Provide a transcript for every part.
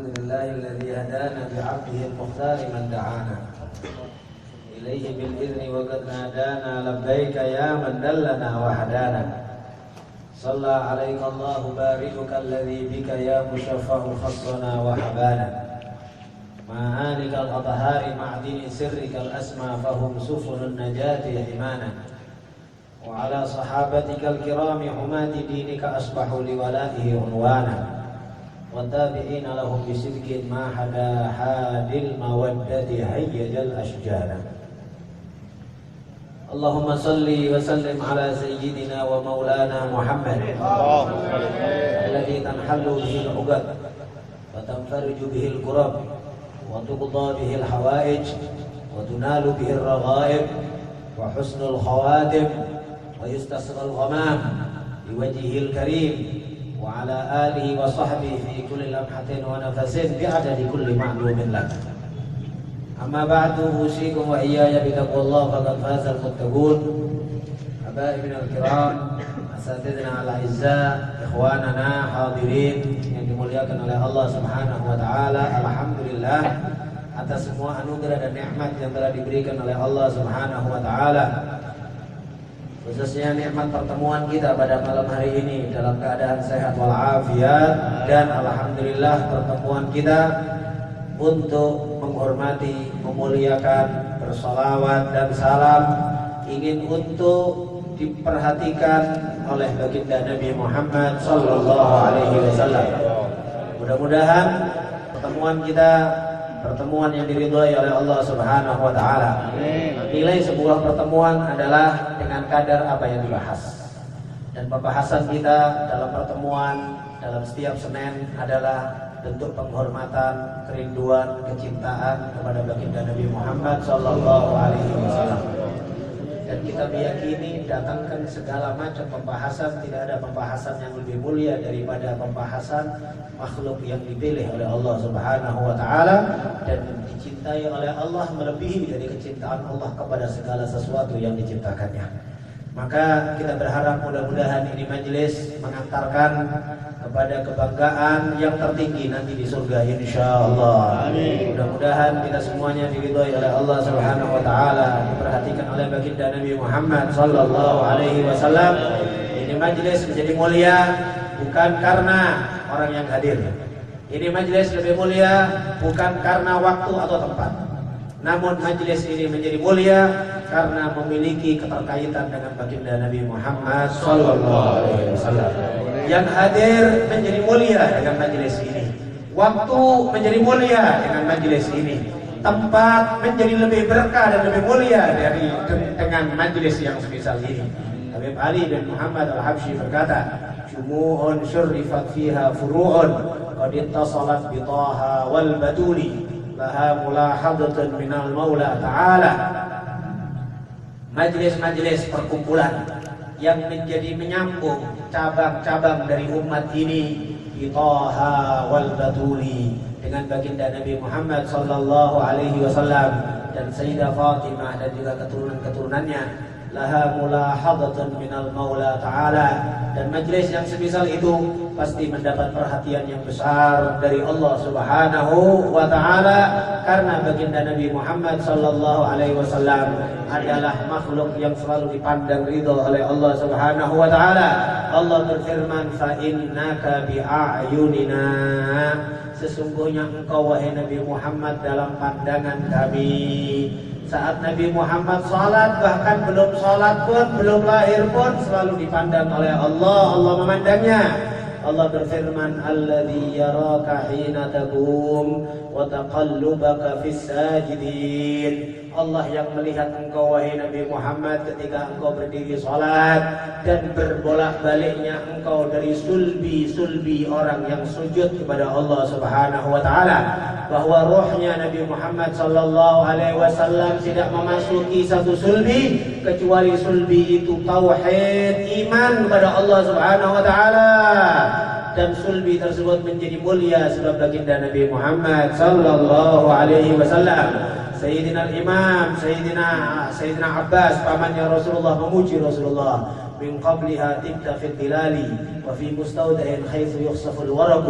Alhamdulillahilladzi hadana bi'abdihi al-mukhtar man da'ana ilayhi bil idzni wa qad nadana labbaika ya man dallana wa hadana shalla 'alaika Allahu barikuka alladzi bika ya musyaffa'u khassana wa habana ma'anika al-athhari ma'dini sirrika al-asma fahum sufurun najati himana wa 'ala sahabatika al-kirami humati dinika asbahu liwala'ihi unwana والتابعين لهم بصدق ما حدا حاد المودة هيج الأشجار اللهم صل وسلم على سيدنا ومولانا محمد الذي تنحل به العقد وتنفرج به الكرب وتقضى به الحوائج وتنال به الرغائب وحسن الخواتم ويستسقى الغمام بوجهه الكريم وعلى آله وصحبه في كل لمحة ونفس بعدد كل معلوم لك أما بعد أوصيكم وإياي بتقوى الله فقد فاز المتقون حبايبنا الكرام أساتذتنا الأعزاء إخواننا حاضرين yang dimuliakan oleh Allah Subhanahu wa taala. Alhamdulillah atas semua anugerah dan nikmat yang telah diberikan oleh Allah Subhanahu wa taala, khususnya nikmat pertemuan kita pada malam hari ini dalam keadaan sehat walafiat, dan alhamdulillah pertemuan kita untuk menghormati, memuliakan, bersolawat dan salam ingin untuk diperhatikan oleh baginda Nabi Muhammad sallallahu alaihi wasallam. Mudah-mudahan pertemuan kita pertemuan yang diridhai oleh Allah Subhanahu wa taala. Nilai sebuah pertemuan adalah dengan kadar apa yang dibahas. Dan pembahasan kita dalam pertemuan dalam setiap Senin adalah bentuk penghormatan, kerinduan, kecintaan kepada baginda Nabi Muhammad sallallahu alaihi wasallam. Dan kita meyakini datangkan segala macam pembahasan, tidak ada pembahasan yang lebih mulia daripada pembahasan makhluk yang dipilih oleh Allah Subhanahu wa taala dan dicintai oleh Allah melebihi dari kecintaan Allah kepada segala sesuatu yang diciptakannya. Maka kita berharap mudah-mudahan ini majelis mengantarkan kepada kebanggaan yang tertinggi nanti di surga insyaallah. Amin. Mudah-mudahan kita semuanya diridhai oleh Allah Subhanahu wa taala, diperhatikan oleh baginda Nabi Muhammad sallallahu alaihi wasallam. Ini majelis menjadi mulia bukan karena orang yang hadir. Ini majelis lebih mulia bukan karena waktu atau tempat. Namun majelis ini menjadi mulia karena memiliki keterkaitan dengan baginda Nabi Muhammad sallallahu alaihi wasallam. Yang hadir menjadi mulia dengan majelis ini. Waktu menjadi mulia dengan majelis ini. Tempat menjadi lebih berkah dan lebih mulia dengan majelis yang semisal ini. Habib Ali bin Muhammad Al-Habsyi berkata, "Jumu'un syurrifat fiha furu'un qad ittasalat bi Taha wal Batuli laha mulahadatun minal Maula Ta'ala." Majelis-majelis perkumpulan yang menjadi menyambung cabang-cabang dari umat ini bi Taha wal Batuli dengan baginda Nabi Muhammad sallallahu alaihi wasallam dan Sayyidah Fatimah dan juga keturunan-keturunannya, laha mulahadatun minal Maula Ta'ala. Dan majelis yang semisal itu pasti mendapat perhatian yang besar dari Allah Subhanahu wa taala karena baginda Nabi Muhammad sallallahu alaihi wasallam adalah makhluk yang selalu dipandang ridho oleh Allah Subhanahu wa taala. Allah berfirman, "Fa innaka bi'ayunina." Sesungguhnya engkau wahai Nabi Muhammad dalam pandangan kami. Saat Nabi Muhammad salat, bahkan belum salat pun, belum lahir pun selalu dipandang oleh Allah. Allah memandangnya. Allah berfirman, "Alladzi yaraka hina taqum wa taqallubaka fis sajidin." Allah yang melihat engkau wahai Nabi Muhammad ketika engkau berdiri salat dan berbolak-baliknya engkau dari sulbi orang yang sujud kepada Allah Subhanahu wa taala. Bahwa rohnya Nabi Muhammad sallallahu alaihi wasallam tidak memasuki satu sulbi kecuali sulbi itu tauhid, iman kepada Allah Subhanahu wa taala. Dan sulbi tersebut menjadi mulia sebab baginda Nabi Muhammad sallallahu alaihi wasallam. Sayyidina al-Imam, Sayyidina Abbas pamannya Rasulullah memuji Rasulullah, min qabliha tibta fil dilali وفي مستودع حيث يخصف الورق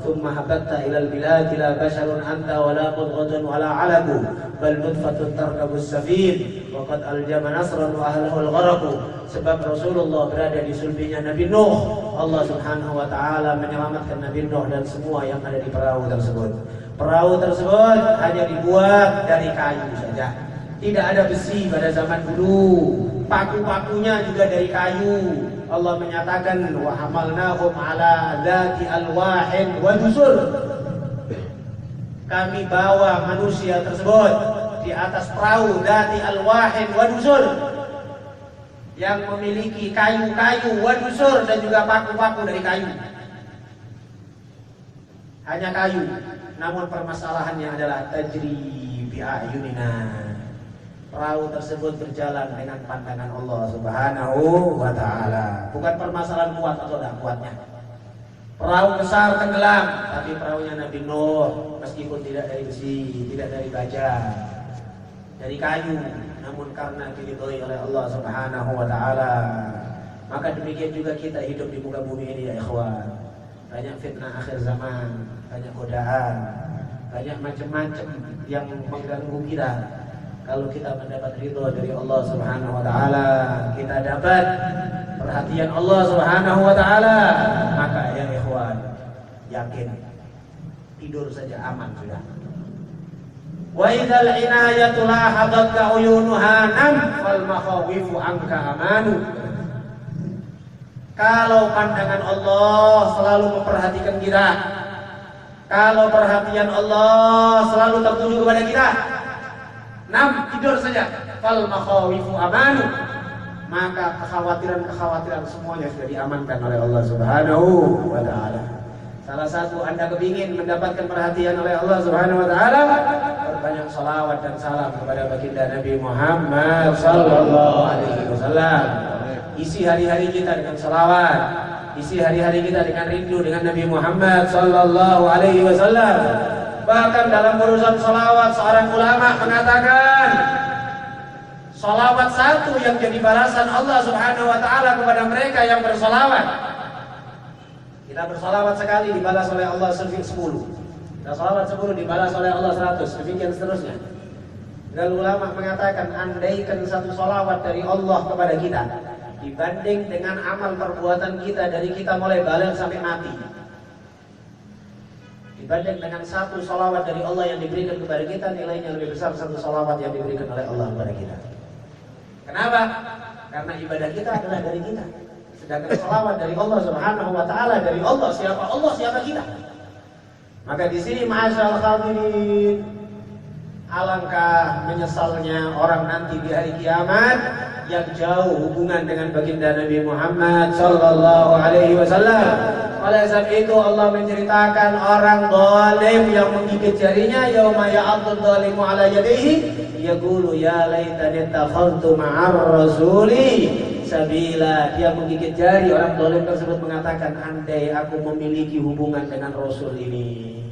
ثم هبطت إلى البلاد لا بشر أنت ولا مضغة ولا علق بل نطفة تركب السفين وقد ألجم نصرا وأهله الغرق. Sebab Rasulullah berada di sulbinya Nabi Nuh, Allah Subhanahu wa taala menyelamatkan Nabi Nuh dan semua yang ada di perahu tersebut. Perahu tersebut hanya dibuat dari kayu saja. Tidak ada besi pada zaman dulu. Paku-pakunya juga dari kayu. Allah menyatakan wa hamalnahum ala dzati alwahin wa dusur. Kami bawa manusia tersebut di atas perahu dzati alwahin wa dusur, yang memiliki kayu-kayu wa dusur dan juga paku-paku dari kayu. Hanya kayu. Namun permasalahannya adalah tajri bi ayunina. Perahu tersebut berjalan dengan pandangan Allah Subhanahu wa taala. Bukan permasalahan kuat atau tidak kuatnya. Perahu besar tenggelam, tapi perahunya Nabi Nuh meskipun tidak dari besi, tidak dari baja, dari kayu, namun karena diridhoi oleh Allah Subhanahu wa taala. Maka demikian juga kita hidup di muka bumi ini ya ikhwan. Banyak fitnah akhir zaman, banyak godaan, banyak macam-macam yang mengganggu kita. Kalau kita mendapat ridho dari Allah Subhanahu wa taala, kita dapat perhatian Allah Subhanahu wa taala, maka ya ikhwan, yakin tidur saja aman sudah. Wa idzal inayatu lahadat ka uyunuha nam fal makhawifu anka amanu. Kalau pandangan Allah selalu memperhatikan kita, kalau perhatian Allah selalu tertuju kepada kita, nam tidur saja, fal makhawifu amanu, maka kekhawatiran-kekhawatiran semuanya sudah diamankan oleh Allah Subhanahu wa taala. Salah satu Anda kepingin mendapatkan perhatian oleh Allah Subhanahu wa taala, perbanyak salawat dan salam kepada baginda Nabi Muhammad sallallahu alaihi wasallam. Isi hari-hari kita dengan salawat, isi hari-hari kita dengan rindu dengan Nabi Muhammad sallallahu alaihi wasallam. Bahkan dalam urusan salawat, seorang ulama mengatakan salawat satu yang jadi balasan Allah Subhanahu wa taala kepada mereka yang bersalawat. Kita bersalawat sekali dibalas oleh Allah 10. Kita salawat 10 dibalas oleh Allah 100, demikian seterusnya. Dan ulama mengatakan andaikan satu salawat dari Allah kepada kita dibanding dengan amal perbuatan kita dari kita mulai balik sampai mati, dibanding dengan satu salawat dari Allah yang diberikan kepada kita, nilainya lebih besar satu salawat yang diberikan oleh Allah kepada kita. Kenapa? Karena ibadah kita adalah dari kita. Sedangkan salawat dari Allah Subhanahu wa taala dari Allah. Siapa Allah, siapa kita? Maka di sini ma'asyal hadirin, alangkah menyesalnya orang nanti di hari kiamat yang jauh hubungan dengan baginda Nabi Muhammad sallallahu alaihi wasallam. Oleh sebab itu Allah menceritakan orang zalim yang menggigit jarinya, yauma ya'addu dzalimu ala yadihi yaqulu ya laitani takhadtu ma'ar rasuli sabila. Dia menggigit jari, orang zalim tersebut mengatakan, andai aku memiliki hubungan dengan Rasul ini,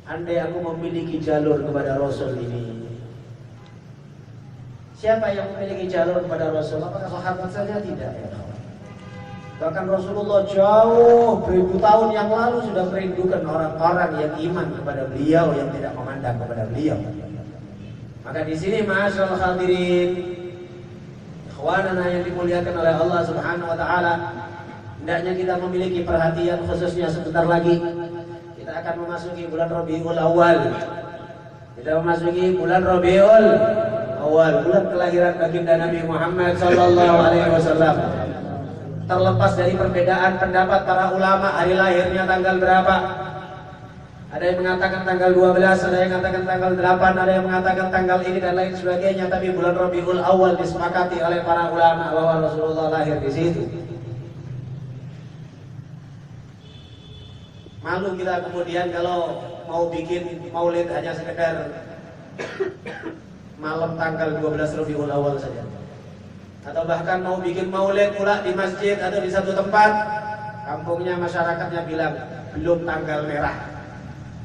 andai aku memiliki jalur kepada Rasul ini. Siapa yang memiliki jalur kepada Rasul? Apakah sahabat saja? Tidak ya. Bahkan Rasulullah jauh beribu tahun yang lalu sudah merindukan orang-orang yang iman kepada beliau, yang tidak memandang kepada beliau. Maka di sini ma'asyarul hadirin, ikhwanana yang dimuliakan oleh Allah Subhanahu wa taala, hendaknya kita memiliki perhatian khususnya sebentar lagi kita akan memasuki bulan Rabiul Awal. Kita memasuki bulan Rabiul Awal, bulan kelahiran baginda Nabi Muhammad sallallahu alaihi wasallam. Terlepas dari perbedaan pendapat para ulama hari lahirnya tanggal berapa, ada yang mengatakan tanggal 12, ada yang mengatakan tanggal 8, ada yang mengatakan tanggal ini dan lain sebagainya, tapi bulan Rabiul Awal disepakati oleh para ulama bahwa Rasulullah lahir di situ. Malu kita kemudian kalau mau bikin maulid hanya sekedar malam tanggal 12 Rabiul Awal saja, atau bahkan mau bikin maulid pula di masjid atau di satu tempat, kampungnya masyarakatnya bilang belum tanggal merah,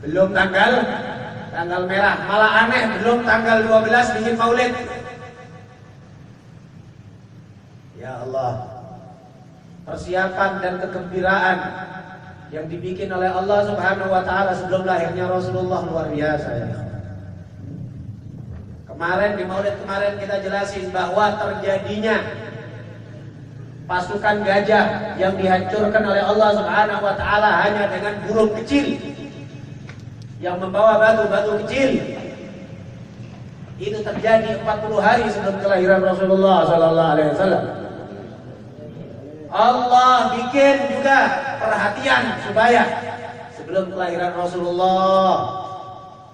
belum tanggal merah, malah aneh belum tanggal 12 bikin maulid. Ya Allah, persiapan dan kegembiraan yang dibikin oleh Allah Subhanahu wa taala sebelum lahirnya Rasulullah luar biasa ya. Kemarin di Maulid kemarin kita jelasin bahwa terjadinya pasukan gajah yang dihancurkan oleh Allah Subhanahu wa taala hanya dengan burung kecil yang membawa batu-batu kecil. Itu terjadi 40 hari sebelum kelahiran Rasulullah sallallahu alaihi wasallam. Allah bikin juga perhatian supaya sebelum kelahiran Rasulullah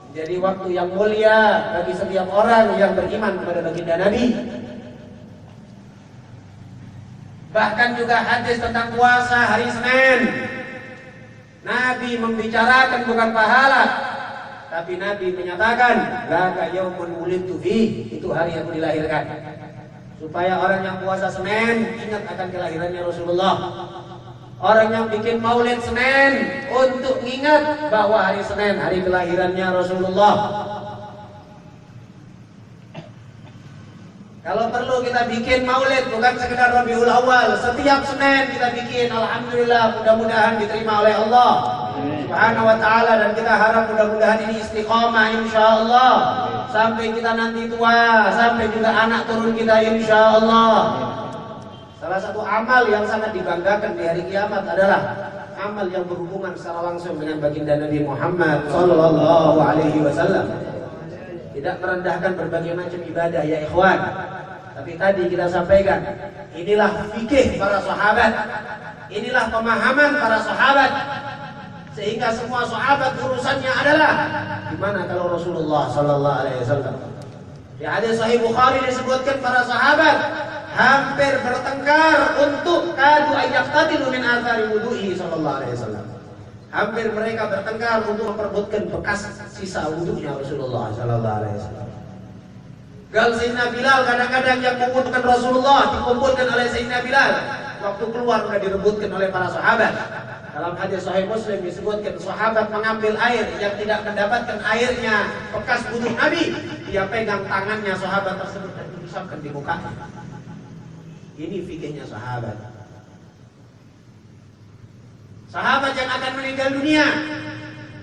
menjadi waktu yang mulia bagi setiap orang yang beriman kepada baginda Nabi. Bahkan juga hadis tentang puasa hari Senin, Nabi membicarakan bukan pahala, tapi Nabi menyatakan laka yaumun wulidtu fi, itu hari yang dilahirkan. Supaya orang yang puasa Senin ingat akan kelahirannya Rasulullah. Orang yang bikin maulid Senin untuk ingat bahwa hari Senin hari kelahirannya Rasulullah. Kalau perlu kita bikin maulid bukan sekedar Rabiul Awal, setiap Senin kita bikin. Alhamdulillah, mudah-mudahan diterima oleh Allah Subhanahu wa taala, dan kita harap mudah-mudahan ini istiqomah insyaallah sampai kita nanti tua, sampai juga anak turun kita insyaallah. Salah satu amal yang sangat dibanggakan di hari kiamat adalah amal yang berhubungan secara langsung dengan baginda Nabi Muhammad sallallahu alaihi wasallam. Tidak merendahkan berbagai macam ibadah ya ikhwan, tapi tadi kita sampaikan inilah fikih para sahabat, inilah pemahaman para sahabat, sehingga semua sahabat urusannya adalah gimana kalau Rasulullah sallallahu alaihi wasallam. Di hadis Sahih Bukhari disebutkan para sahabat hampir bertengkar untuk kadu ayyaqtatilu min athari wudu'i sallallahu alaihi wasallam. Hampir mereka bertengkar untuk memperebutkan bekas sisa wudunya Rasulullah sallallahu alaihi wasallam. Gal Sayyidina Bilal kadang-kadang yang membutuhkan Rasulullah dikumpulkan oleh Sayyidina Bilal. Waktu keluar sudah direbutkan oleh para sahabat. Dalam hadis Sahih Muslim disebutkan sahabat mengambil air yang tidak mendapatkan airnya bekas wudu Nabi, dia pegang tangannya sahabat tersebut dan diusapkan di mukanya. Ini fikihnya sahabat. Sahabat yang akan meninggal dunia,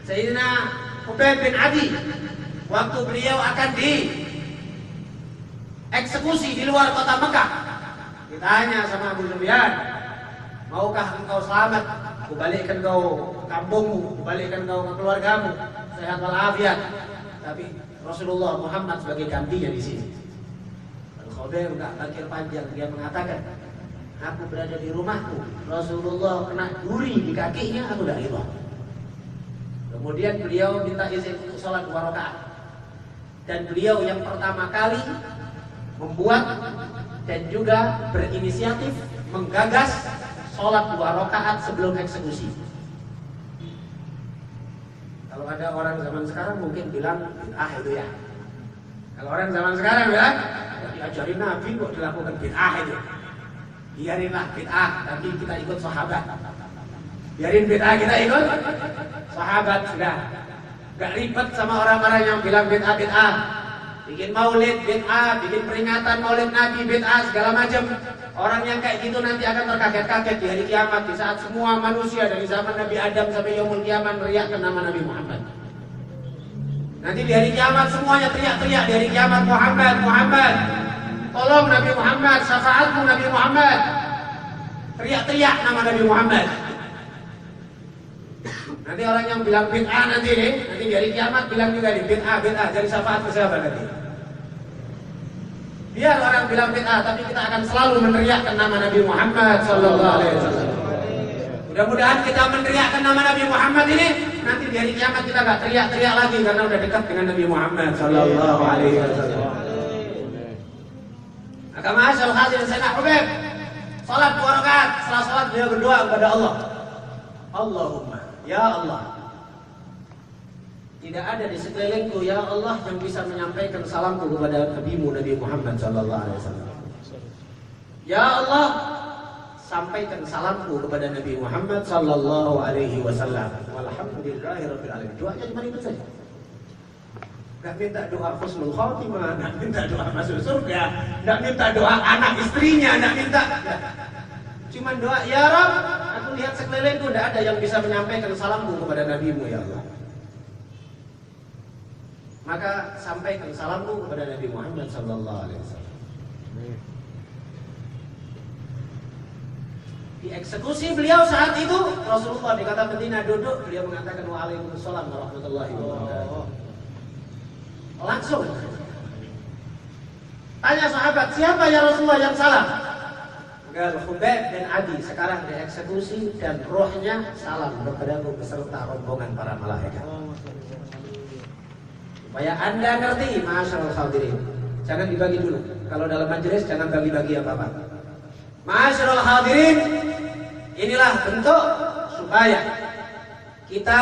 Sayyidina Ubayd bin Adi, waktu beliau akan dieksekusi di luar kota Mekah, ditanya sama Abu Sufyan, maukah engkau selamat? Kubalikkan kau ke kampungmu, kubalikkan kau ke keluargamu, sehat walafiat. Tapi Rasulullah Muhammad sebagai gantinya di sini. Al-Khadir enggak pikir panjang, dia mengatakan, aku berada di rumahku, Rasulullah kena duri di kakinya, aku tidak riba. Kemudian beliau minta izin untuk sholat 2 rakaat. Dan beliau yang pertama kali membuat dan juga berinisiatif menggagas sholat 2 rakaat sebelum eksekusi. Kalau ada orang zaman sekarang mungkin bilang bid'ah itu ya. Kalau orang zaman sekarang bilang diajarin Nabi kok dilakukan bid'ah itu. Biarinlah bid'ah, tapi kita ikut sahabat. Biarin bid'ah, kita ikut sahabat sudah. Gak ribet sama orang-orang yang bilang bid'ah. Bikin maulid bid'ah, bikin peringatan maulid Nabi bid'ah, segala macam. Orang yang kayak gitu nanti akan terkaget-kaget di hari kiamat, di saat semua manusia dari zaman Nabi Adam sampai yaumul kiamat meriakkan nama Nabi Muhammad. Nanti di hari kiamat semuanya teriak-teriak di hari kiamat, Muhammad, Muhammad. Tolong Nabi Muhammad, syafaatmu Nabi Muhammad. Teriak-teriak nama Nabi Muhammad. Nanti orang yang bilang bid'ah nanti di hari kiamat bilang juga nih bid'ah, jadi syafaat ke siapa nanti? Biar orang bilang bid'ah, tapi kita akan selalu meneriakkan nama Nabi Muhammad sallallahu alaihi wasallam. Mudah-mudahan kita meneriakkan nama Nabi Muhammad ini, nanti di hari kiamat kita enggak teriak-teriak lagi karena udah dekat dengan Nabi Muhammad sallallahu alaihi wasallam. Maka ma'asyal hadirin Sayyidina Ubayd salat 2 rakaat, setelah salat beliau berdoa kepada Allah. Allahumma, ya Allah, tidak ada di sekelilingku ya Allah yang bisa menyampaikan salamku kepada Nabi-Mu Nabi Muhammad sallallahu alaihi wasallam. Ya Allah, sampaikan salamku kepada Nabi Muhammad sallallahu alaihi wasallam. Walhamdulillahirabbil alamin. Doanya cuma itu saja. Enggak minta doa husnul khotimah, enggak minta doa masuk surga, enggak minta doa anak istrinya, enggak minta. Cuma doa, ya Rabb, aku lihat sekelilingku tidak ada yang bisa menyampaikan salamku kepada Nabi-Mu ya Allah. Maka sampaikan salamku kepada Nabi Muhammad sallallahu alaihi wasallam. Dieksekusi beliau saat itu, Rasulullah di kota Madinah duduk, beliau mengatakan waalaikumsalam warahmatullahi wabarakatuh. Langsung tanya sahabat, siapa ya Rasulullah yang salah? Maka Khubayb bin Adi sekarang dieksekusi dan rohnya salam kepadaku beserta rombongan para malaikat. Supaya Anda ngerti, ma'asyiral hadirin. Jangan dibagi dulu. Kalau dalam majelis jangan bagi-bagi apa-apa. Ma'asyiral hadirin, inilah bentuk supaya kita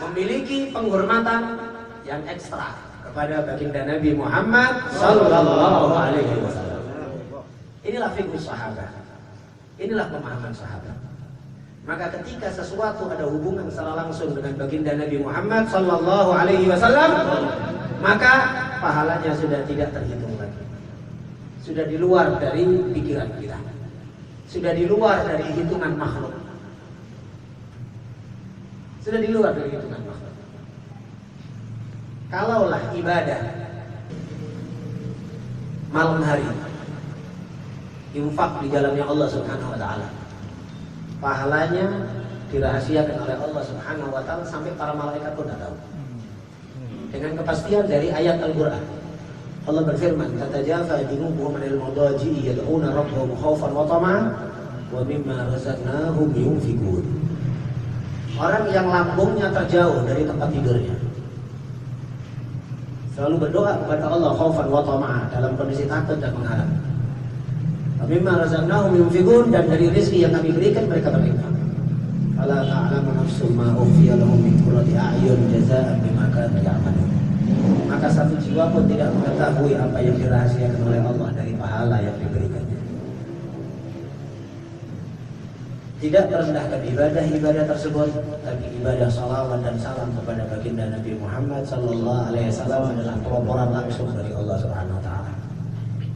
memiliki penghormatan yang ekstra kepada baginda Nabi Muhammad sallallahu alaihi wasallam. Inilah fiqh sahabat. Inilah pemahaman sahabat. Maka ketika sesuatu ada hubungan secara langsung dengan baginda Nabi Muhammad sallallahu alaihi wasallam, maka pahalanya sudah tidak terhitung lagi. Sudah di luar dari pikiran kita. Sudah di luar dari hitungan makhluk. Sudah di luar dari hitungan makhluk. Kalaulah ibadah malam hari infak di jalannya Allah Subhanahu wa taala, pahalanya dirahasiakan oleh Allah Subhanahu wa taala sampai para malaikat pun tidak tahu. Dengan kepastian dari ayat Al-Qur'an. Allah berfirman, "Tatajafa junubuhum 'anil madaji'i yad'una rabbahum khaufan wa tama'an wa mimma razaqnahum yunfiqun." Orang yang lambungnya terjauh dari tempat tidurnya selalu berdoa kepada Allah khaufan wa tama'an, dalam kondisi takut dan mengharap. Wa mimma razaqnahum yunfiqun, dan dari rezeki yang kami berikan mereka berinfak. Fala ta'lamu nafsun ma ukhfiya lahum min qurrati a'yun jazaa'an bima kanu ya'malun. Maka satu jiwa pun tidak mengetahui apa yang dirahasiakan oleh Allah dari pahala yang diberikannya. Tidak merendahkan ibadah tersebut, tapi ibadah salawat dan salam kepada baginda Nabi Muhammad sallallahu alaihi wasallam adalah peloporan langsung dari Allah Subhanahu wa taala.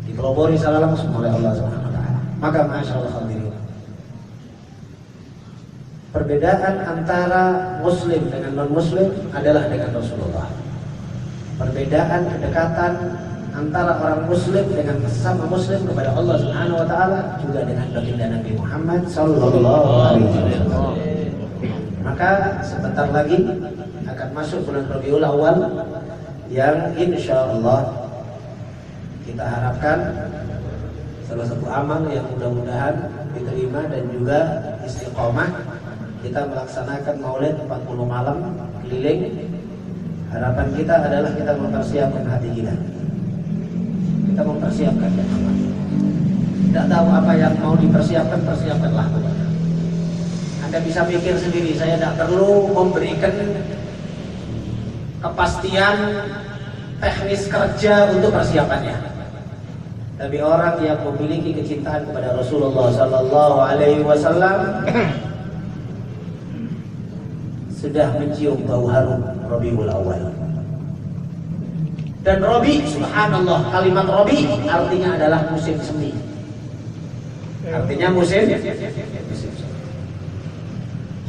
Dipelopori secara langsung oleh Allah Subhanahu wa taala. Maka masyaallah hadirin, perbedaan antara muslim dengan non-muslim adalah dengan Rasulullah. Perbedaan kedekatan antara orang muslim dengan sesama muslim kepada Allah Subhanahu wa taala juga dengan baginda Nabi Muhammad sallallahu alaihi wasallam. Maka sebentar lagi akan masuk bulan Rabiul Awal yang insyaallah kita harapkan salah satu amal yang mudah-mudahan diterima dan juga istiqomah, kita melaksanakan Maulid 40 malam keliling. Harapan kita adalah kita mempersiapkan hati kita. Kita mempersiapkan ya. Tidak tahu apa yang mau dipersiapkan, persiapkanlah. Anda bisa pikir sendiri, saya tidak perlu memberikan kepastian teknis kerja untuk persiapannya. Tapi orang yang memiliki kecintaan kepada Rasulullah sallallahu alaihi wasallam sudah mencium bau harum Rabiul Awal. Dan Rabi, subhanallah, kalimat Rabi artinya adalah musim semi. Artinya musim semi.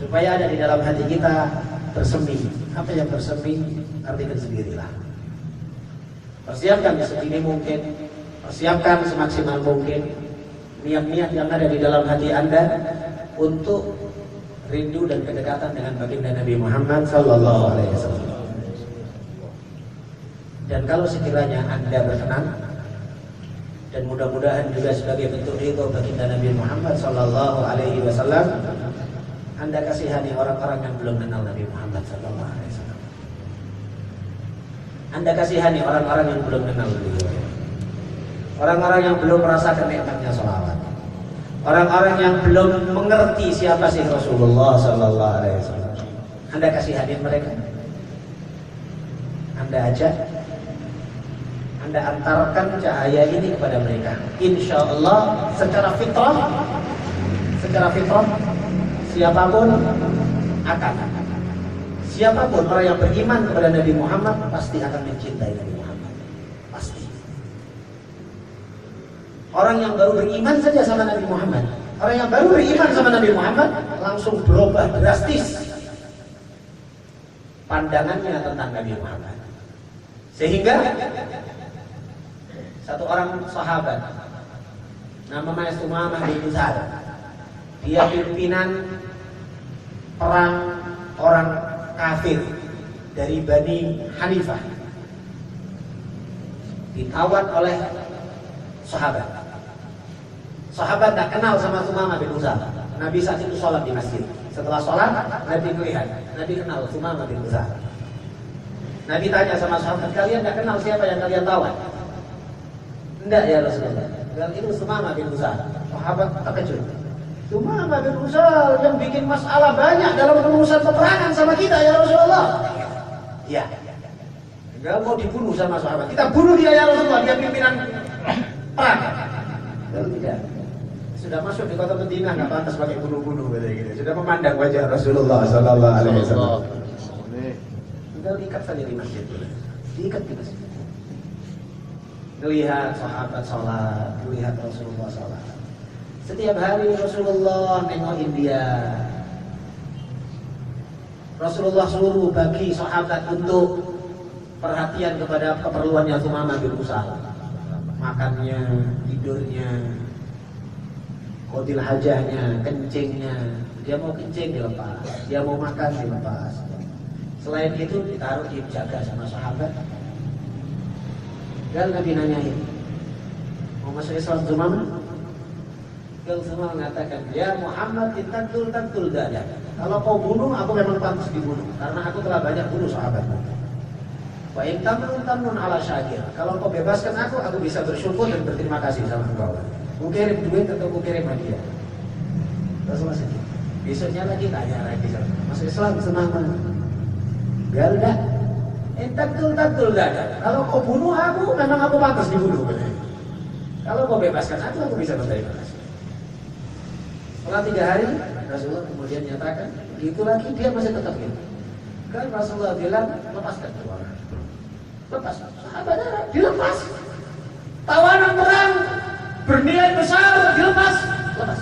Supaya ada di dalam hati kita bersemi. Apa yang bersemi? Artikan sendirilah. Persiapkan sedini mungkin, persiapkan semaksimal mungkin niat-niat yang ada di dalam hati Anda untuk rindu dan kedekatan dengan baginda Nabi Muhammad sallallahu alaihi wasallam. Dan kalau sekiranya Anda berkenan, dan mudah-mudahan juga sebagai bentuk ridho baginda Nabi Muhammad sallallahu alaihi wasallam, Anda kasihani orang-orang yang belum kenal Nabi Muhammad sallallahu alaihi wasallam. Anda kasihani orang-orang yang belum kenal beliau. Orang-orang yang belum merasakan nikmatnya sholawat. Orang-orang yang belum mengerti siapa sih Rasulullah sallallahu alaihi wasallam. Anda kasihani mereka. Anda ajak, Anda antarkan cahaya ini kepada mereka. Insya Allah secara fitrah, siapapun orang yang beriman kepada Nabi Muhammad pasti akan mencintai Nabi Muhammad. Pasti. Orang yang baru beriman saja sama Nabi Muhammad Orang yang baru beriman sama Nabi Muhammad langsung berubah drastis pandangannya tentang Nabi Muhammad. Sehingga satu orang sahabat namanya Sumamah bin Utsal, dia pimpinan perang orang kafir dari Bani Hanifah, ditawan oleh sahabat. Sahabat tak kenal sama Sumamah bin Utsal. Nabi saat itu sholat di masjid. Setelah sholat, Nabi melihat, Nabi kenal Sumamah bin Utsal. Nabi tanya sama sahabat, kalian tak kenal siapa yang kalian tawan? Enggak ya Rasulullah. Dan itu Sumamah bin Utsal. Sahabat terkejut. Sumamah bin Utsal yang bikin masalah banyak dalam urusan peperangan sama kita ya Rasulullah. Ya. Enggak mau dibunuh sama sahabat. Kita bunuh dia ya Rasulullah. Dia pimpinan perang. Kalau tidak, sudah masuk di kota Madinah nggak pantas pakai bunuh-bunuh gitu. Sudah memandang wajah Rasulullah Sallallahu Alaihi Wasallam. Tinggal ikat saja di masjid. Diikat di masjid. Melihat sahabat sholat, melihat Rasulullah sholat. Setiap hari Rasulullah nengokin dia. Rasulullah suruh bagi sahabat untuk perhatian kepada keperluannya Sumamah bin Utsal. Makannya, tidurnya, qadil hajahnya, kencingnya. Dia mau kencing dilepas, dia mau makan dilepas. Selain itu ditaruh dijaga sama sahabat. Dan Nabi nanyain, mau masuk Islam Sumamah? Kalau semua mengatakan, ya Muhammad tantul dada. Kalau kau bunuh, aku memang pantas dibunuh, karena aku telah banyak bunuh sahabatmu. Wa in tamnun ala syakir. Kalau kau bebaskan aku bisa bersyukur dan berterima kasih sama engkau. Ku kirim duit atau ku kirim hadiah. Rasulullah sedih. Besoknya lagi tanya lagi, masuk Islam Sumamah? Galda. Tantul dada. Kalau kau bunuh aku, memang aku pantas dibunuh. Kalau kau bebaskan aku bisa berterima kasih. Setelah 3 hari, Rasulullah kemudian nyatakan, gitu lagi dia masih tetap gitu. Kan Rasulullah bilang, lepaskan tuh orang. Lepas, sahabat dilepas. Tawanan perang bernilai besar dilepas, lepas.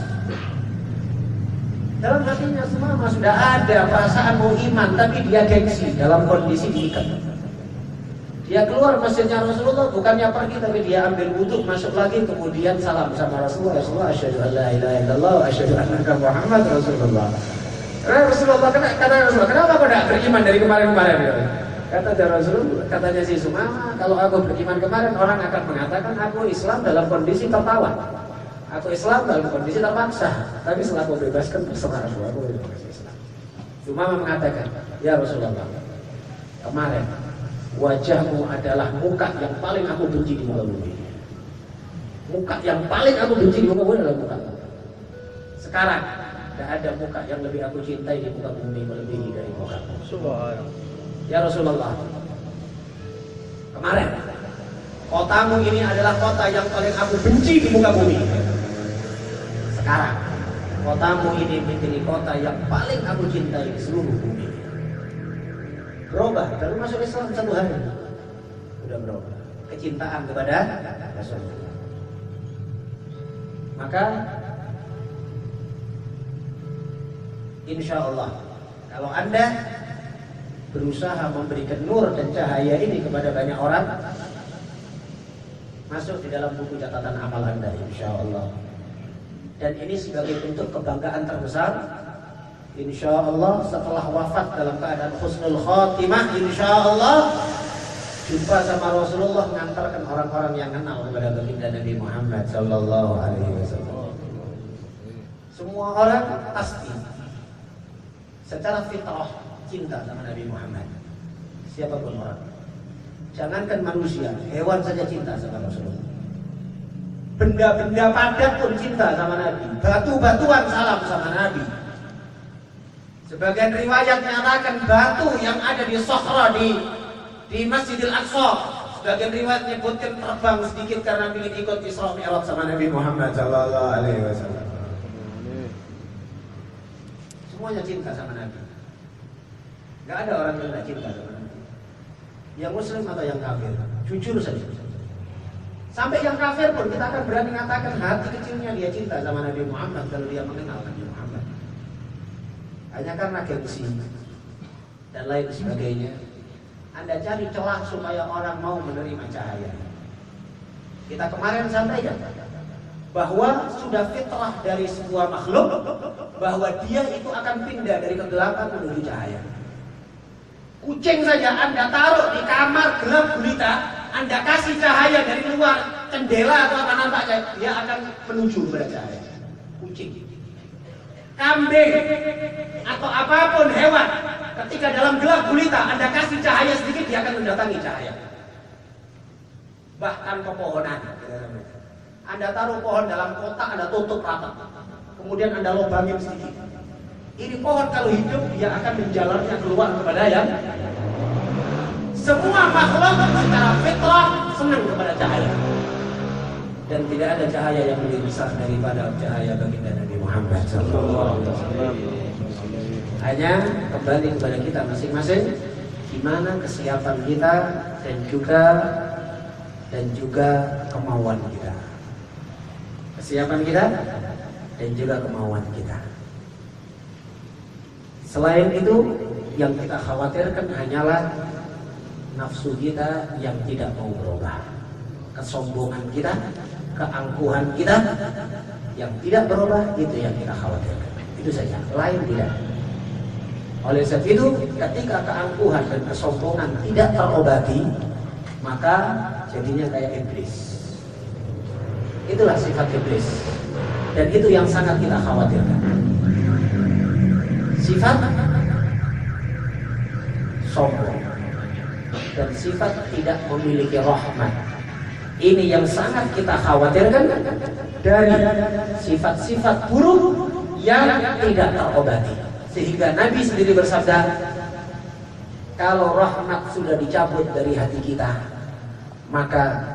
Dalam hatinya semua sudah ada perasaan mau iman, tapi dia gengsi dalam kondisi diikat. Dia keluar masjidnya Rasulullah, bukannya pergi tapi dia ambil wudhu, masuk lagi, kemudian salam sama Rasulullah. Rasulullah, asyhadu an la ilaha illallah wa asyhadu annaka Muhammad Rasulullah. Rasulullah kata Rasulullah, kenapa kau tidak beriman dari kemarin-kemarin? Kata Rasulullah, katanya si Sumamah, kalau aku beriman kemarin orang akan mengatakan aku Islam dalam kondisi tertawan. Aku Islam dalam kondisi terpaksa. Tapi setelah aku bebaskan terserah aku Islam. Sumamah mengatakan, ya Rasulullah, kemarin wajahmu adalah muka yang paling aku benci di muka bumi. Muka yang paling aku benci di muka bumi adalah muka. Sekarang tidak ada muka yang lebih aku cintai di muka bumi melebihi dari muka. Subhanallah. Ya Rasulullah, kemarin kotamu ini adalah kota yang paling aku benci di muka bumi. Sekarang kotamu ini menjadi kota yang paling aku cintai di seluruh bumi. Berubah, baru masuk Islam 1 hari sudah berubah kecintaan kepada Rasulullah. Maka insya Allah kalau Anda berusaha memberikan nur dan cahaya ini kepada banyak orang, masuk di dalam buku catatan amal Anda insya Allah. Dan ini sebagai bentuk kebanggaan terbesar, insya Allah setelah wafat dalam keadaan husnul khotimah, insya Allah jumpa sama Rasulullah, mengantarkan orang-orang yang kenal kepada baginda Nabi Muhammad Sallallahu Alaihi Wasallam. Semua orang pasti secara fitrah cinta sama Nabi Muhammad, siapapun orang. Jangankan manusia, hewan saja cinta sama Rasulullah. Benda-benda padat pun cinta sama Nabi. Batu-batuan salam sama Nabi. Sebagian riwayat menyatakan batu yang ada di Sokhra di Masjidil Aqsa, sebagian riwayat menyebutkan terbang sedikit karena ingin ikut Isra Mi'raj sama Nabi Muhammad Sallallahu Alaihi Wasallam. Semuanya cinta sama Nabi. Gak ada orang yang tidak cinta sama Nabi. Yang Muslim atau yang kafir, jujur saja. Sampai yang kafir pun kita akan berani mengatakan hati kecilnya dia cinta sama Nabi Muhammad kalau dia mengenal Nabi Muhammad. Hanya karena gengsi dan lain sebagainya. Anda cari celah supaya orang mau menerima cahaya. Kita kemarin sampaikan bahwa sudah fitrah dari sebuah makhluk bahwa dia itu akan pindah dari kegelapan menuju cahaya. Kucing saja Anda taruh di kamar gelap gulita, Anda kasih cahaya dari luar jendela atau apa nampaknya, dia akan menuju kepada cahaya. Kucing, kambing atau apapun hewan, ketika dalam gelap gulita Anda kasih cahaya sedikit, dia akan mendatangi cahaya. Bahkan pepohonan, Anda taruh pohon dalam kotak, Anda tutup rapat, kemudian Anda lubangin sedikit. Ini pohon kalau hidup dia akan menjalarnya keluar kepada yang semua makhluk secara fitrah senang kepada cahaya. Dan tidak ada cahaya yang lebih besar daripada cahaya baginda Nabi Muhammad SAW. Hanya kembali kepada kita masing-masing, gimana kesiapan kita dan juga kemauan kita. Kesiapan kita dan juga kemauan kita. Selain itu, yang kita khawatirkan hanyalah nafsu kita yang tidak mau berubah, kesombongan kita, keangkuhan kita yang tidak berubah, itu yang kita khawatirkan. Itu saja, lain tidak. Oleh sebab itu, ketika keangkuhan dan kesombongan tidak terobati, maka jadinya kayak iblis. Itulah sifat iblis, dan itu yang sangat kita khawatirkan. Sifat sombong dan sifat tidak memiliki rahmat, ini yang sangat kita khawatirkan dari sifat-sifat buruk yang tidak terobati. Sehingga Nabi sendiri bersabda, kalau rahmat sudah dicabut dari hati kita, maka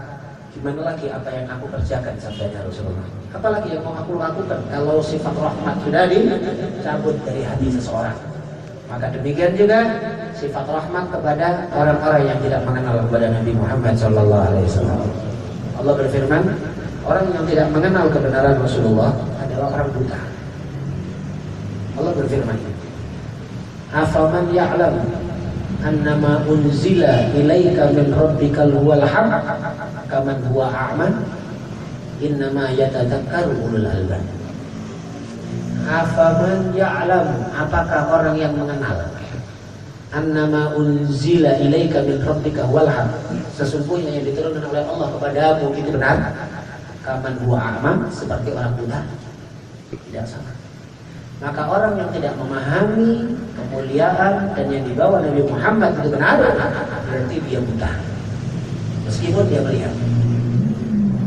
gimana lagi apa yang aku kerjakan, sabdanya Rasulullah. Apalagi yang mau aku lakukan kalau sifat rahmat sudah dicabut dari hati seseorang. Maka demikian juga sifat rahmat kepada orang-orang yang tidak mengenal kepada Nabi Muhammad SAW. Allah berfirman, orang yang tidak mengenal kebenaran Rasulullah adalah orang buta. Allah berfirman, afaman ya'lam annama unzila ilaika min rabbikal huwal haq kaman huwa a'man innama yatadzakkaru ulul albab. Afaman ya'lam, apakah orang yang mengenal, annama unzila ilaika min rabbika huwal haq, sesungguhnya yang diturunkan oleh Allah kepadamu itu benar, kaman huwa a'man, seperti orang buta. Tidak sama. Maka orang yang tidak memahami kemuliaan dan yang dibawa Nabi Muhammad itu benar, berarti dia buta meskipun dia melihat.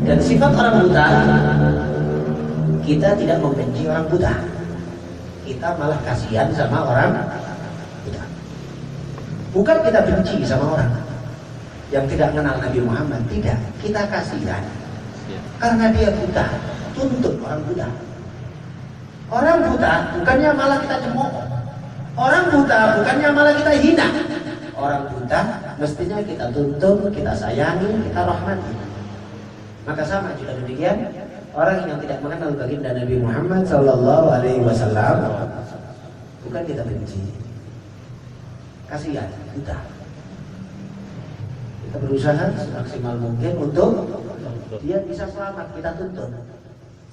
Dan sifat orang buta, kita tidak membenci orang buta, kita malah kasihan sama orang buta. Bukan kita benci sama orang yang tidak mengenal Nabi Muhammad, tidak, kita kasihan karena dia buta. Tuntut orang buta. Orang buta bukannya malah kita cemooh, orang buta bukannya malah kita hina. Orang buta mestinya kita tuntut, kita sayangi, kita rahmati. Maka sama juga demikian, orang yang tidak mengenal baginda Nabi Muhammad SAW, bukan kita benci, kasihan, buta. Kita berusaha semaksimal mungkin untuk dia bisa selamat, kita tuntut,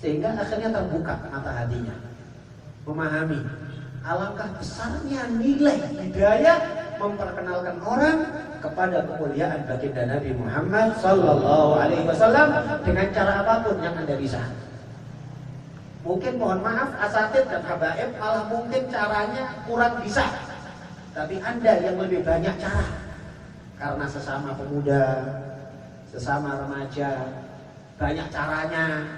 sehingga akhirnya terbuka mata hatinya, memahami alangkah besarnya nilai hidayah memperkenalkan orang kepada kemuliaan baginda Nabi Muhammad SAW dengan cara apapun yang Anda bisa. Mungkin mohon maaf asatid dan habaib malah mungkin caranya kurang bisa, tapi Anda yang lebih banyak cara, karena sesama pemuda, sesama remaja, banyak caranya.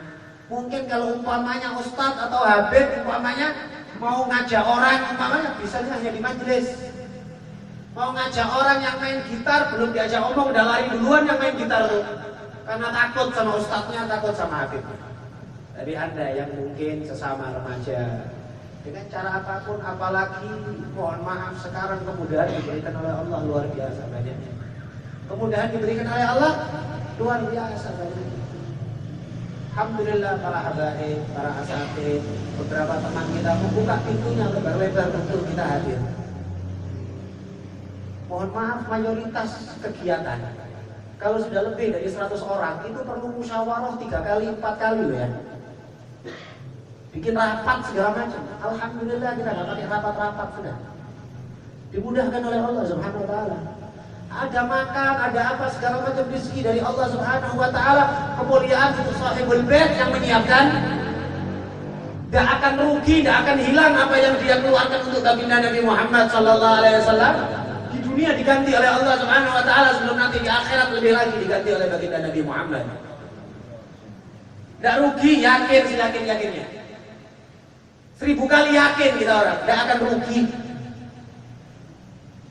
Mungkin kalau umpamanya ustadz atau habib umpamanya mau ngajak orang, umpamanya bisanya hanya di majelis. Mau ngajak orang yang main gitar, belum diajak omong udah lari duluan yang main gitar tuh, karena takut sama ustadznya, takut sama habibnya. Tapi Anda yang mungkin sesama remaja, dengan cara apapun, apalagi mohon maaf sekarang kemudahan diberikan oleh Allah luar biasa banyaknya. Kemudahan diberikan oleh Allah, luar biasa banyak. Alhamdulillah para habaib, para asatid, beberapa teman kita membuka pintunya lebar-lebar untuk kita hadir. Mohon maaf, mayoritas kegiatan kalau sudah lebih dari 100 orang itu perlu musyawarah 3 kali, 4 kali loh ya. Bikin rapat segala macam. Alhamdulillah kita nggak pakai rapat-rapat sudah. Dimudahkan oleh Allah Subhanahu wa taala. Ada makan, ada apa segala macam rezeki dari Allah Subhanahu wa taala. Kemuliaan untuk sahibul bait yang menyiapkan. Tidak akan rugi, tidak akan hilang apa yang dia keluarkan untuk baginda Nabi Muhammad sallallahu alaihi wasallam. Di dunia diganti oleh Allah Subhanahu wa taala, sebelum nanti di akhirat lebih lagi diganti oleh baginda Nabi Muhammad. Tidak rugi, yakin, seyakin-yakinnya. 1000 kali yakin kita orang, tidak akan rugi.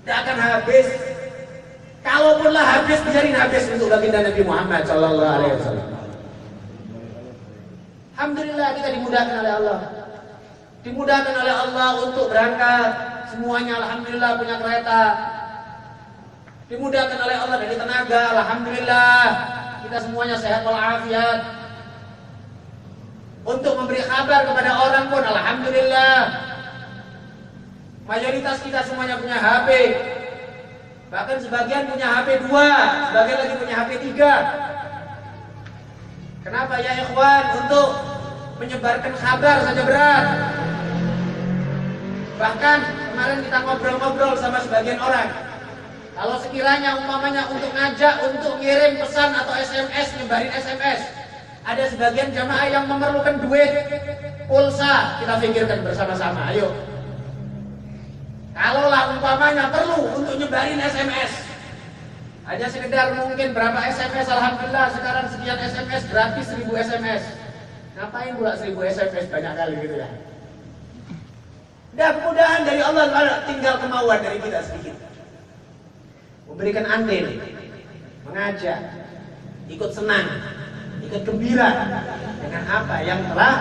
Tidak akan habis. Kalaupunlah habis, biarin habis untuk baginda Nabi Muhammad sallallahu alaihi wasallam. Alhamdulillah kita dimudahkan oleh Allah. Dimudahkan oleh Allah untuk berangkat. Semuanya alhamdulillah punya kereta. Dimudahkan oleh Allah dari tenaga, alhamdulillah. Kita semuanya sehat walafiat. Untuk memberi kabar kepada orang pun alhamdulillah. Mayoritas kita semuanya punya HP. Bahkan sebagian punya HP 2, sebagian lagi punya HP 3. Kenapa ya ikhwan? Untuk menyebarkan kabar saja berat. Bahkan kemarin kita ngobrol-ngobrol sama sebagian orang. Kalau sekiranya umpamanya untuk ngajak, untuk ngirim pesan atau SMS, nyebarin SMS, ada sebagian jamaah yang memerlukan duit pulsa, kita pikirkan bersama-sama. Ayo. Kalaulah umpamanya perlu untuk nyebarin SMS, hanya sekedar mungkin berapa SMS, alhamdulillah sekarang sekian SMS gratis, 1000 SMS. Ngapain pula 1000 SMS banyak kali gitu ya? Dan kemudahan dari Allah, tinggal kemauan dari kita sedikit. Memberikan andil, mengajak, ikut senang, ikut gembira dengan apa yang telah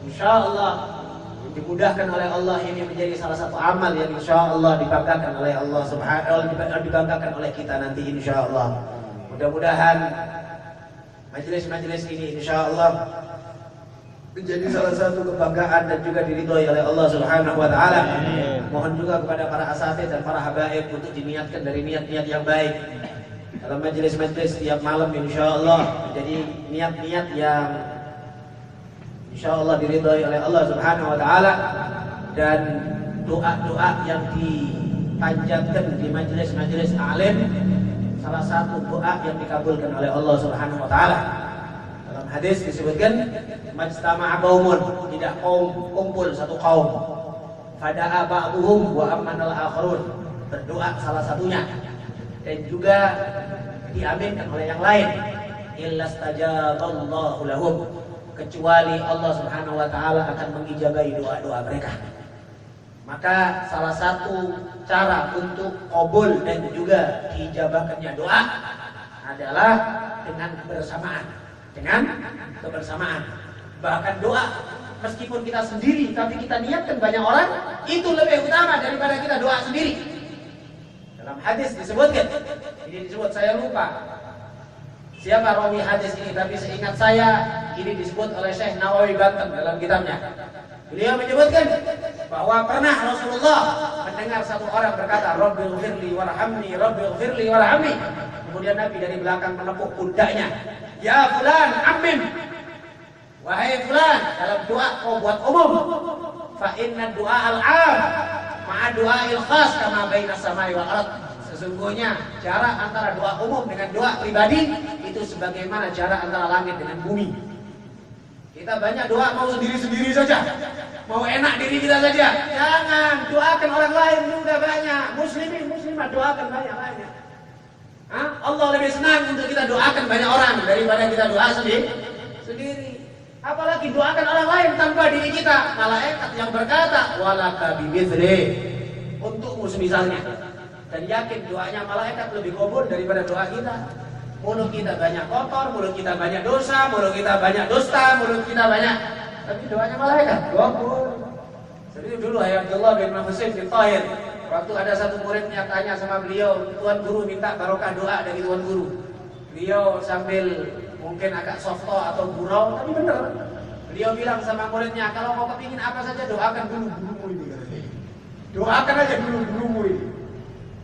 insya Allah dimudahkan oleh Allah. Ini menjadi salah satu amal yang insya Allah dibanggakan oleh Allah Subhanahu wa taala, dibanggakan oleh kita nanti insya Allah. Mudah-mudahan majelis-majelis ini insya Allah menjadi salah satu kebanggaan dan juga diridhoi oleh Allah Subhanahu wa taala. Mohon juga kepada para asatidz dan para habaib untuk diniatkan dari niat-niat yang baik dalam majelis-majelis setiap malam insya Allah, menjadi niat-niat yang insya Allah diridhoi oleh Allah Subhanahu wa taala, dan doa-doa yang dipanjatkan di majelis-majelis alim salah satu doa yang dikabulkan oleh Allah Subhanahu wa taala. Dalam hadis disebutkan majtama'a qaumun, tidak kaum kumpul satu kaum, fada'a ba'duhum wa ammanal akharun, berdoa salah satunya dan juga diaminkan oleh yang lain, illa stajaballahu lahum, kecuali Allah Subhanahu wa taala akan mengijabahi doa-doa mereka. Maka salah satu cara untuk qabul dan juga diijabahkannya doa adalah dengan kebersamaan. Dengan kebersamaan. Bahkan doa meskipun kita sendiri tapi kita niatkan banyak orang, itu lebih utama daripada kita doa sendiri. Dalam hadis disebutkan, ini disebut, saya lupa siapa rawi hadis ini, tapi seingat saya ini disebut oleh Syekh Nawawi Banten dalam kitabnya. Beliau menyebutkan bahwa pernah Rasulullah mendengar satu orang berkata, Rabbil ghfirli warhamni, Rabbil ghfirli warhamni. Kemudian Nabi dari belakang menepuk pundaknya, ya fulan amin, wahai fulan, dalam doa kau buat umum, fa inna doa al-am ma'a doa il-khas kama baina samai wal ardh. Sesungguhnya jarak antara doa umum dengan doa pribadi itu sebagaimana jarak antara langit dengan bumi. Kita banyak doa mau sendiri-sendiri saja, mau enak diri kita saja. Jangan, doakan orang lain juga banyak. Muslimin, muslimah, doakan banyak-banyak. Allah lebih senang untuk kita doakan banyak orang daripada kita doa sendiri. Apalagi doakan orang lain tanpa diri kita. Malaikat yang berkata, walaka bimithli, untukmu semisalnya. Dan yakin doanya malaikat lebih kabul daripada doa kita. Mulut kita banyak kotor, mulut kita banyak dosa, mulut kita banyak dusta, mulut kita banyak, tapi doanya malaikat kabul. Jadi dulu Abdullah bin Husain bin Tahir, waktu ada satu muridnya tanya sama beliau, Tuan Guru minta barokah doa dari Tuan Guru. Beliau sambil mungkin agak softo atau gurau, tapi benar. Beliau bilang sama muridnya, kalau mau kepingin apa saja doakan dulu gurumu ini. Doakan aja dulu gurumu ini.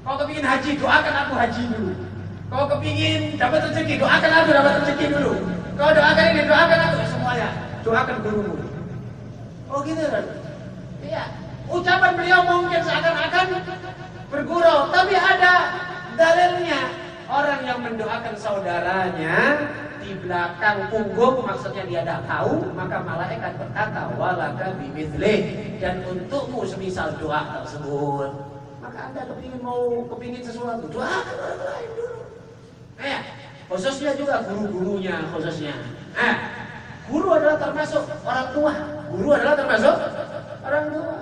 Kalau kepingin haji, doakan aku haji dulu. Kalau kepingin dapat rezeki, doakan aku dapat rezeki dulu. Kalau doakan ini, doakan aku semuanya. Doakan gurumu. Oh gitu kan? Iya. Ucapan beliau mungkin seakan-akan bergurau, tapi ada dalilnya. Orang yang mendoakan saudaranya di belakang punggung, maksudnya dia tidak tahu, maka malaikat berkata walaka bimithli, dan untukmu semisal doa tersebut. Maka Anda kepingin sesuatu, doakan orang lain dulu. Khususnya juga guru-gurunya khususnya. Guru adalah termasuk orang tua. Guru adalah termasuk orang tua.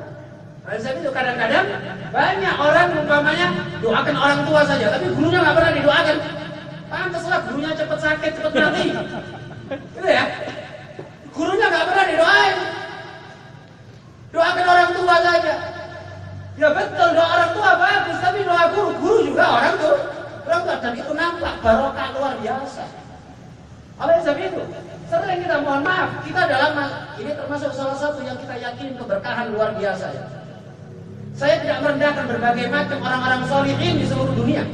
Oleh sebab itu kadang-kadang banyak orang umpamanya doakan orang tua saja, tapi gurunya nggak pernah didoakan. Pantaslah gurunya cepat sakit, cepat mati. Gitu ya. Gurunya nggak pernah didoain. Doakan orang tua saja. Ya betul, doa orang tua bagus, tapi doa guru juga orang tua. Dan itu nampak barokah luar biasa. Oleh sebab itu, sering kita mohon maaf, kita dalam ini termasuk salah satu yang kita yakini keberkahan luar biasa ya. Saya tidak merendahkan berbagai macam orang-orang solihin di seluruh dunia.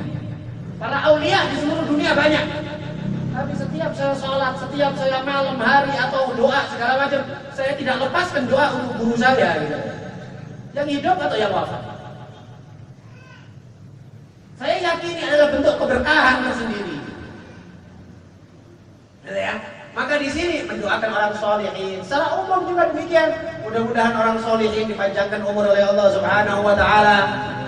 Para aulia di seluruh dunia banyak. Tapi setiap saya sholat, setiap saya malam hari atau doa segala macam, saya tidak lepaskan doa untuk guru saya gitu. Yang hidup atau yang wafat. Saya yakin ini adalah bentuk keberkahan tersendiri. Ya. Maka di sini mendoakan orang solihin. Secara umum juga demikian. Mudah-mudahan orang solihin dipanjangkan umur oleh Allah Subhanahu wa taala.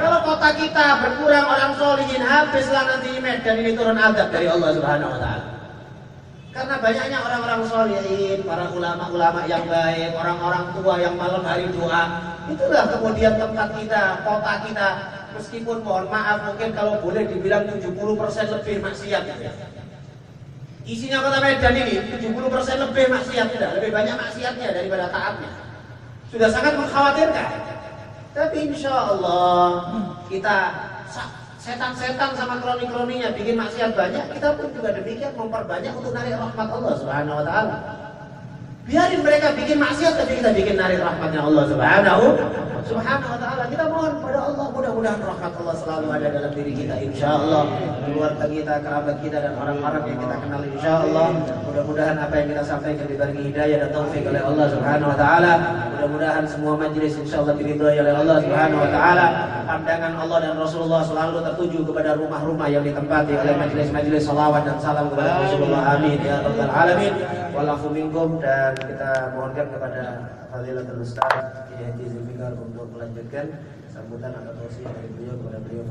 Kalau kota kita berkurang orang solihin, habislah nanti Medan ini turun azab dari Allah Subhanahu wa taala. Karena banyaknya orang-orang solihin, para ulama-ulama yang baik, orang-orang tua yang malam hari doa. Itulah kemudian tempat kita, kota kita. Meskipun mohon maaf mungkin kalau boleh dibilang 70% lebih maksiat gitu ya. Isinya kota Medan ini 70% lebih maksiat, tidak, lebih banyak maksiatnya daripada taatnya. Sudah sangat mengkhawatirkan. Tapi insya Allah kita setan-setan sama kroni-kroninya bikin maksiat banyak, kita pun juga demikian memperbanyak untuk narik rahmat Allah Subhanahu wa taala. Biarin mereka bikin maksiat, tapi kita bikin narik rahmatnya Allah Subhanahu wa taala. Kita mohon pada Allah, mudah-mudahan rahmat Allah selalu ada dalam diri kita insyaallah, keluarga kita, kerabat kita dan orang-orang yang kita kenal insyaallah. Mudah-mudahan apa yang kita sampaikan diberi hidayah dan taufik oleh Allah Subhanahu wa taala. Mudah-mudahan semua majelis insyaallah diridhai oleh Allah Subhanahu wa taala. Pandangan Allah dan Rasulullah selalu tertuju kepada rumah-rumah yang ditempati oleh majelis-majelis salawat dan salam kepada Rasulullah. Amin ya rabbal alamin. Walafu minkum, dan kita mohonkan kepada Fadilatul Ustaz Kiai Zulfikar untuk melanjutkan sambutan atau tausiah dari beliau kepada beliau.